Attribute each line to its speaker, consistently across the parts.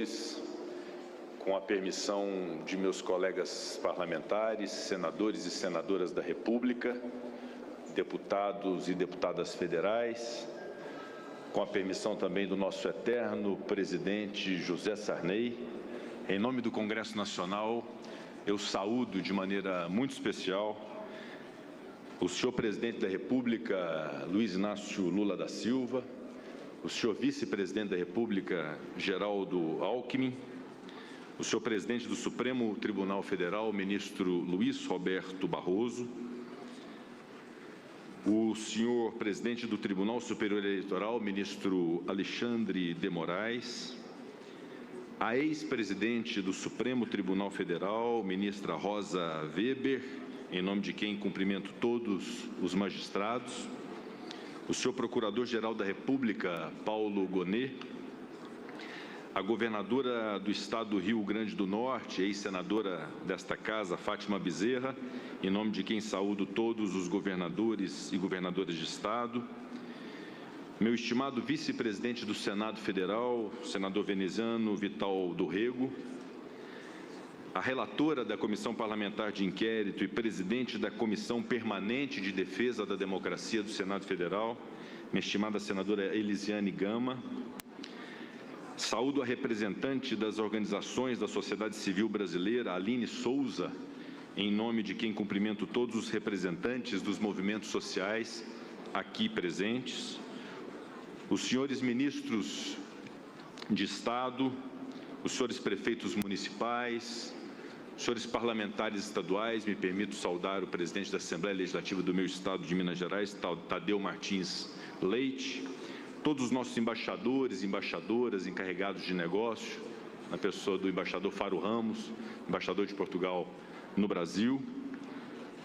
Speaker 1: senhores, com a permissão de meus colegas parlamentares, senadores e senadoras da República, deputados e deputadas federais, com a permissão também do nosso eterno presidente José Sarney, em nome do Congresso Nacional, eu saúdo de maneira muito especial o senhor presidente da República, Luiz Inácio Lula da Silva, o senhor vice-presidente da República, Geraldo Alckmin, o senhor presidente do Supremo Tribunal Federal, ministro Luiz Roberto Barroso, o senhor presidente do Tribunal Superior Eleitoral, ministro Alexandre de Moraes, a ex-presidente do Supremo Tribunal Federal, ministra Rosa Weber, em nome de quem cumprimento todos os magistrados, o senhor Procurador-Geral da República, Paulo Gonet, a governadora do Estado do Rio Grande do Norte, ex-senadora desta Casa, Fátima Bezerra, em nome de quem saúdo todos os governadores e governadoras de Estado, meu estimado vice-presidente do Senado Federal, senador veneziano Vital do Rego, a relatora da Comissão Parlamentar de Inquérito e presidente da Comissão Permanente de Defesa da Democracia do Senado Federal, minha estimada senadora Elisiane Gama, saúdo a representante das organizações da sociedade civil brasileira, Aline Souza, em nome de quem cumprimento todos os representantes dos movimentos sociais aqui presentes, os senhores ministros de Estado, os senhores prefeitos municipais, os senhores parlamentares estaduais, me permito saudar o presidente da Assembleia Legislativa do meu estado de Minas Gerais, Tadeu Martins Leite, todos os nossos embaixadores e embaixadoras encarregados de negócio, na pessoa do embaixador Faro Ramos, embaixador de Portugal no Brasil.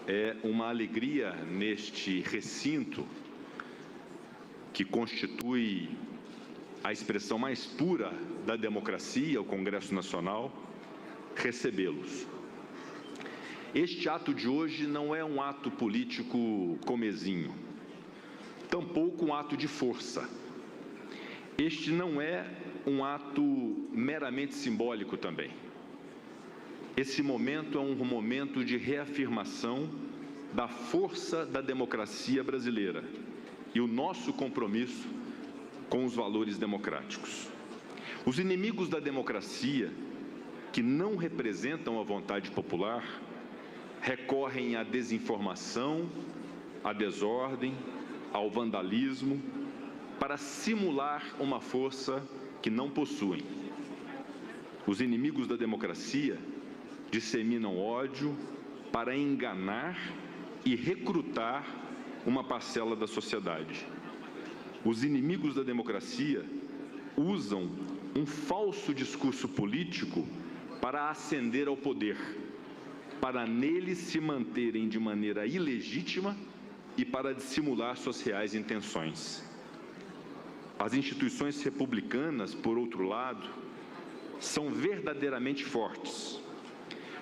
Speaker 1: É uma alegria neste recinto que constitui a expressão mais pura da democracia, o Congresso Nacional, recebê-los. Este ato de hoje não é um ato político comezinho, tampouco um ato de força. Este não é um ato meramente simbólico também. Esse momento é um momento de reafirmação da força da democracia brasileira e o nosso compromisso com os valores democráticos. Os inimigos da democracia, que não representam a vontade popular, recorrem à desinformação, à desordem, ao vandalismo, para simular uma força que não possuem. Os inimigos da democracia disseminam ódio para enganar e recrutar uma parcela da sociedade. Os inimigos da democracia usam um falso discurso político para ascender ao poder, para nele se manterem de maneira ilegítima e para dissimular suas reais intenções. As instituições republicanas, por outro lado, são verdadeiramente fortes.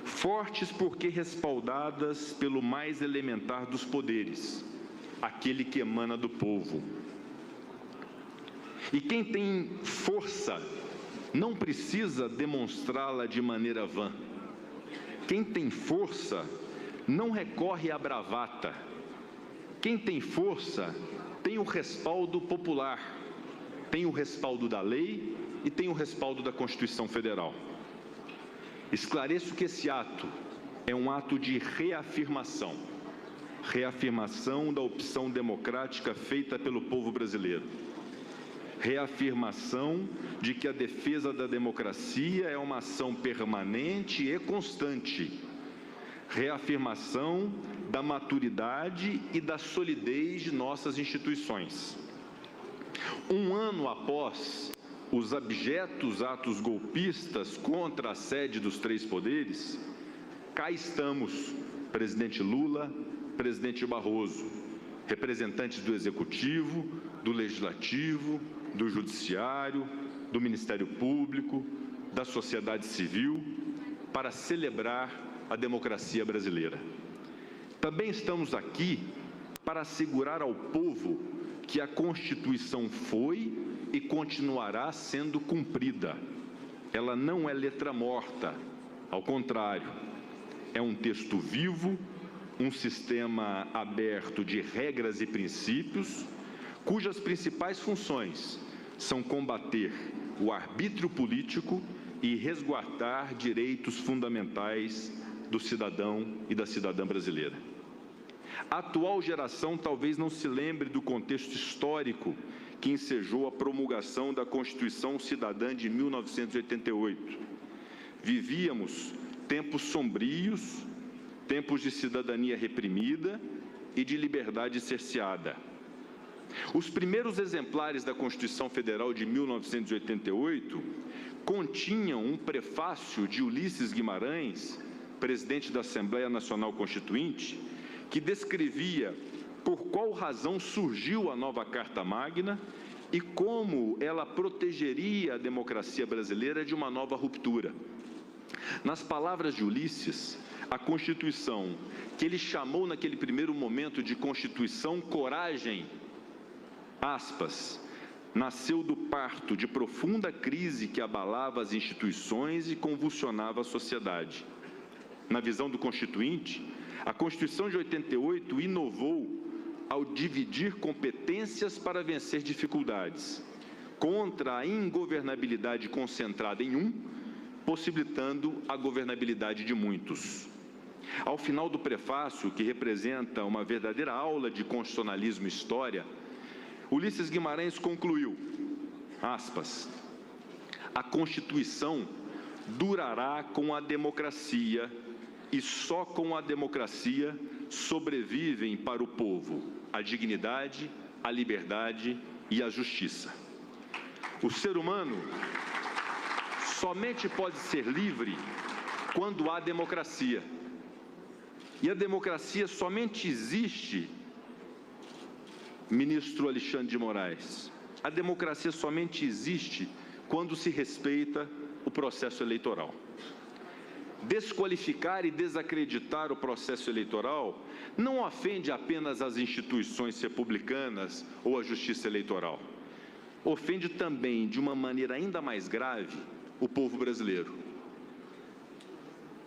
Speaker 1: Fortes porque respaldadas pelo mais elementar dos poderes, aquele que emana do povo. E quem tem força não precisa demonstrá-la de maneira vã. Quem tem força não recorre à bravata. Quem tem força tem o respaldo popular, tem o respaldo da lei e tem o respaldo da Constituição Federal. Esclareço que esse ato é um ato de reafirmação, reafirmação da opção democrática feita pelo povo brasileiro, reafirmação de que a defesa da democracia é uma ação permanente e constante, reafirmação da maturidade e da solidez de nossas instituições. Um ano após os abjetos atos golpistas contra a sede dos três poderes, cá estamos, presidente Lula, presidente Barroso, representantes do Executivo, do Legislativo, do Judiciário, do Ministério Público, da sociedade civil, para celebrar a democracia brasileira. Também estamos aqui para assegurar ao povo que a Constituição foi e continuará sendo cumprida. ela não é letra morta, ao contrário, é um texto vivo, um sistema aberto de regras e princípios, cujas principais funções são combater o arbítrio político e resguardar direitos fundamentais do cidadão e da cidadã brasileira. A atual geração talvez não se lembre do contexto histórico que ensejou a promulgação da Constituição Cidadã de 1988. Vivíamos tempos sombrios, tempos de cidadania reprimida e de liberdade cerceada. Os primeiros exemplares da Constituição Federal de 1988 continham um prefácio de Ulisses Guimarães, presidente da Assembleia Nacional Constituinte, que descrevia por qual razão surgiu a nova Carta Magna e como ela protegeria a democracia brasileira de uma nova ruptura. Nas palavras de Ulisses, a Constituição, que ele chamou naquele primeiro momento de Constituição Coragem, aspas, nasceu do parto de profunda crise que abalava as instituições e convulsionava a sociedade. Na visão do Constituinte, a Constituição de 88 inovou ao dividir competências para vencer dificuldades, contra a ingovernabilidade concentrada em um, possibilitando a governabilidade de muitos. Ao final do prefácio, que representa uma verdadeira aula de constitucionalismo e história, Ulisses Guimarães concluiu, aspas, a Constituição durará com a democracia e só com a democracia sobrevivem para o povo a dignidade, a liberdade e a justiça. O ser humano somente pode ser livre quando há democracia. E a democracia somente existe, ministro Alexandre de Moraes, a democracia somente existe quando se respeita o processo eleitoral. Desqualificar e desacreditar o processo eleitoral não ofende apenas as instituições republicanas ou a justiça eleitoral. Ofende também, de uma maneira ainda mais grave, o povo brasileiro.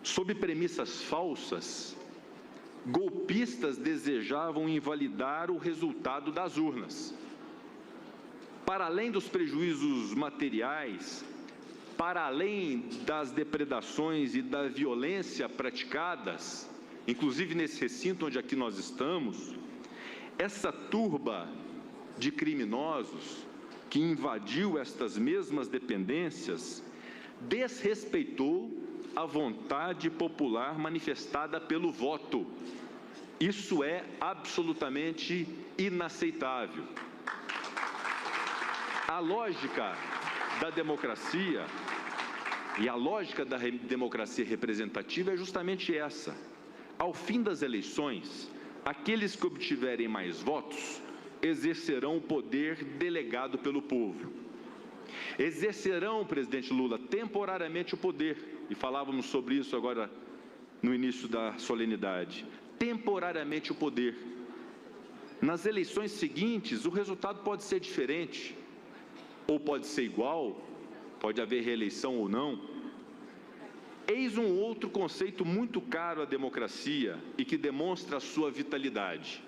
Speaker 1: Sob premissas falsas, golpistas desejavam invalidar o resultado das urnas. Para além dos prejuízos materiais, para além das depredações e da violência praticadas, inclusive nesse recinto onde aqui nós estamos, essa turba de criminosos que invadiu estas mesmas dependências desrespeitou a vontade popular manifestada pelo voto. Isso é absolutamente inaceitável. A lógica da democracia e a lógica da democracia representativa é justamente essa. Ao fim das eleições, aqueles que obtiverem mais votos exercerão o poder delegado pelo povo. Exercerão, presidente Lula, temporariamente o poder, e falávamos sobre isso agora no início da solenidade, temporariamente o poder. Nas eleições seguintes, o resultado pode ser diferente, ou pode ser igual, pode haver reeleição ou não. Eis um outro conceito muito caro à democracia e que demonstra a sua vitalidade: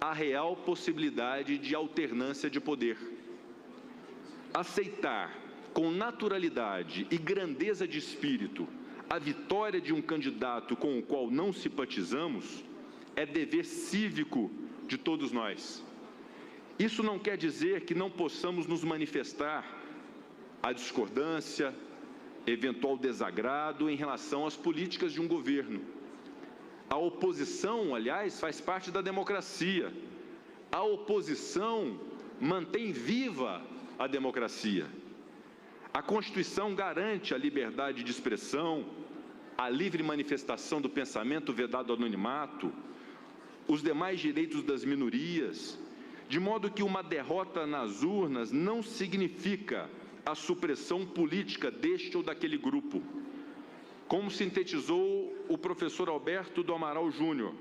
Speaker 1: a real possibilidade de alternância de poder. Aceitar com naturalidade e grandeza de espírito a vitória de um candidato com o qual não simpatizamos é dever cívico de todos nós. Isso não quer dizer que não possamos nos manifestar a discordância, eventual desagrado em relação às políticas de um governo. A oposição, aliás, faz parte da democracia. A oposição mantém viva a democracia. A Constituição garante a liberdade de expressão, a livre manifestação do pensamento vedado ao anonimato, os demais direitos das minorias, de modo que uma derrota nas urnas não significa a supressão política deste ou daquele grupo. Como sintetizou o professor Alberto do Amaral Júnior,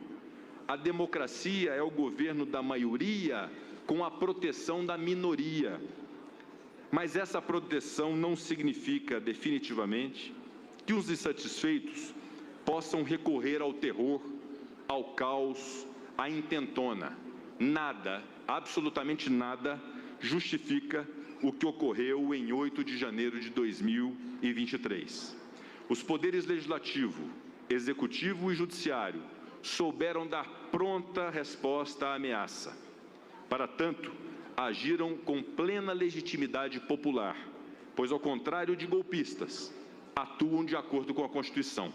Speaker 1: a democracia é o governo da maioria com a proteção da minoria. Mas essa proteção não significa, definitivamente, que os insatisfeitos possam recorrer ao terror, ao caos, à intentona. Nada, absolutamente nada, justifica o que ocorreu em 8 de janeiro de 2023. Os poderes legislativo, executivo e judiciário souberam dar pronta resposta à ameaça. Para tanto, agiram com plena legitimidade popular, pois, ao contrário de golpistas, atuam de acordo com a Constituição.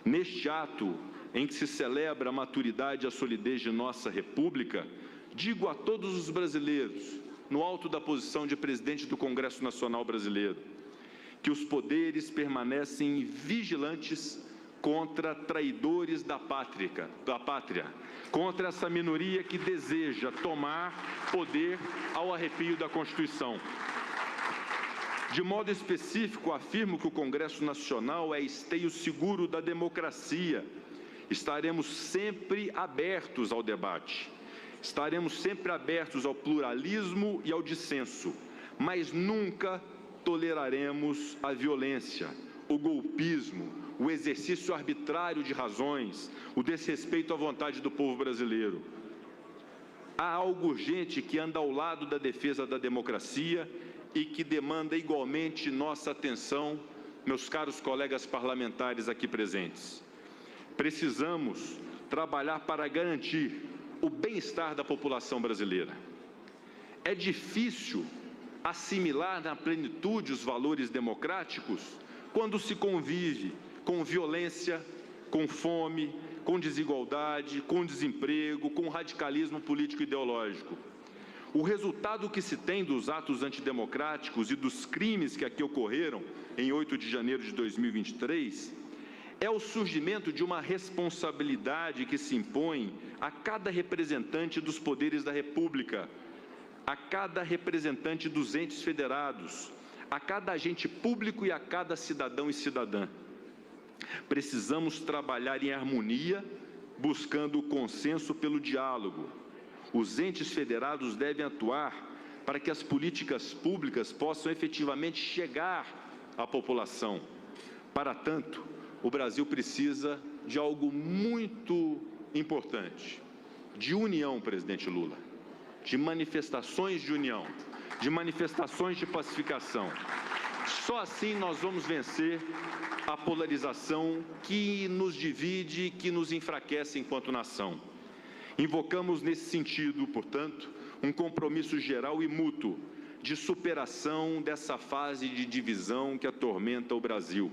Speaker 1: Neste ato em que se celebra a maturidade e a solidez de nossa República, digo a todos os brasileiros, no alto da posição de presidente do Congresso Nacional Brasileiro, que os poderes permanecem vigilantes contra traidores da pátria, contra essa minoria que deseja tomar poder ao arrepio da Constituição. De modo específico, afirmo que o Congresso Nacional é esteio seguro da democracia. Estaremos sempre abertos ao debate, estaremos sempre abertos ao pluralismo e ao dissenso, mas nunca toleraremos a violência, o golpismo, o exercício arbitrário de razões, o desrespeito à vontade do povo brasileiro. Há algo urgente que anda ao lado da defesa da democracia e que demanda igualmente nossa atenção, meus caros colegas parlamentares aqui presentes. Precisamos trabalhar para garantir o bem-estar da população brasileira. É difícil assimilar na plenitude os valores democráticos quando se convive com violência, com fome, com desigualdade, com desemprego, com radicalismo político e ideológico. O resultado que se tem dos atos antidemocráticos e dos crimes que aqui ocorreram em 8 de janeiro de 2023 é o surgimento de uma responsabilidade que se impõe a cada representante dos poderes da República, a cada representante dos entes federados, a cada agente público e a cada cidadão e cidadã. Precisamos trabalhar em harmonia, buscando o consenso pelo diálogo. Os entes federados devem atuar para que as políticas públicas possam efetivamente chegar à população. Para tanto, o Brasil precisa de algo muito importante, de união, presidente Lula, de manifestações de união, de manifestações de pacificação. Só assim nós vamos vencer a polarização que nos divide, que nos enfraquece enquanto nação. Invocamos nesse sentido, portanto, um compromisso geral e mútuo de superação dessa fase de divisão que atormenta o Brasil.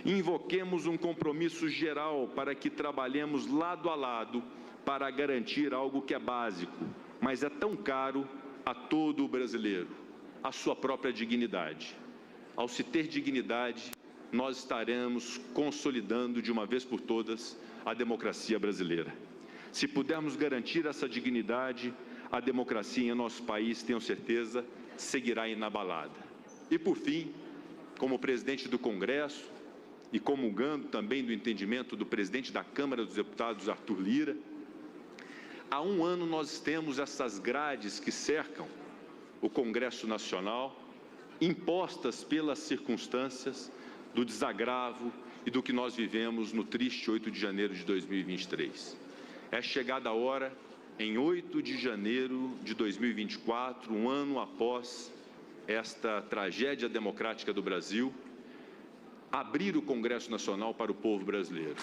Speaker 1: Invoquemos um compromisso geral para que trabalhemos lado a lado para garantir algo que é básico, mas é tão caro a todo o brasileiro, a sua própria dignidade. Ao se ter dignidade, nós estaremos consolidando de uma vez por todas a democracia brasileira. Se pudermos garantir essa dignidade, a democracia em nosso país, tenho certeza, seguirá inabalada. E por fim, como presidente do Congresso e comungando também do entendimento do presidente da Câmara dos Deputados, Arthur Lira, há um ano nós temos essas grades que cercam o Congresso Nacional, impostas pelas circunstâncias do desagravo e do que nós vivemos no triste 8 de janeiro de 2023. É chegada a hora, em 8 de janeiro de 2024, um ano após esta tragédia democrática do Brasil, abrir o Congresso Nacional para o povo brasileiro.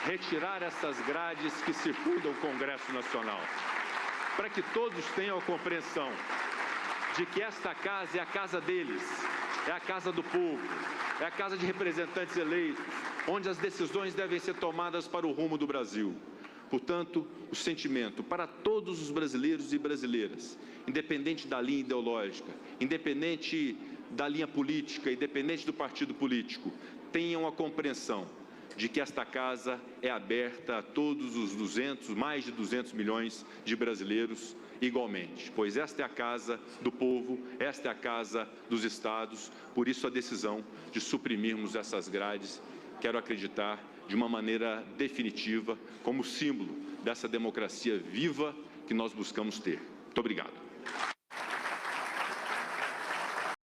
Speaker 1: Retirar essas grades que circundam o Congresso Nacional, para que todos tenham a compreensão de que esta casa é a casa deles, é a casa do povo, é a casa de representantes eleitos, onde as decisões devem ser tomadas para o rumo do Brasil. Portanto, o sentimento para todos os brasileiros e brasileiras, independente da linha ideológica, independente da linha política, independente do partido político, tenham a compreensão de que esta casa é aberta a todos os mais de 200 milhões de brasileiros igualmente, pois esta é a casa do povo, esta é a casa dos estados, por isso a decisão de suprimirmos essas grades, quero acreditar, de uma maneira definitiva, como símbolo dessa democracia viva que nós buscamos ter. Muito obrigado.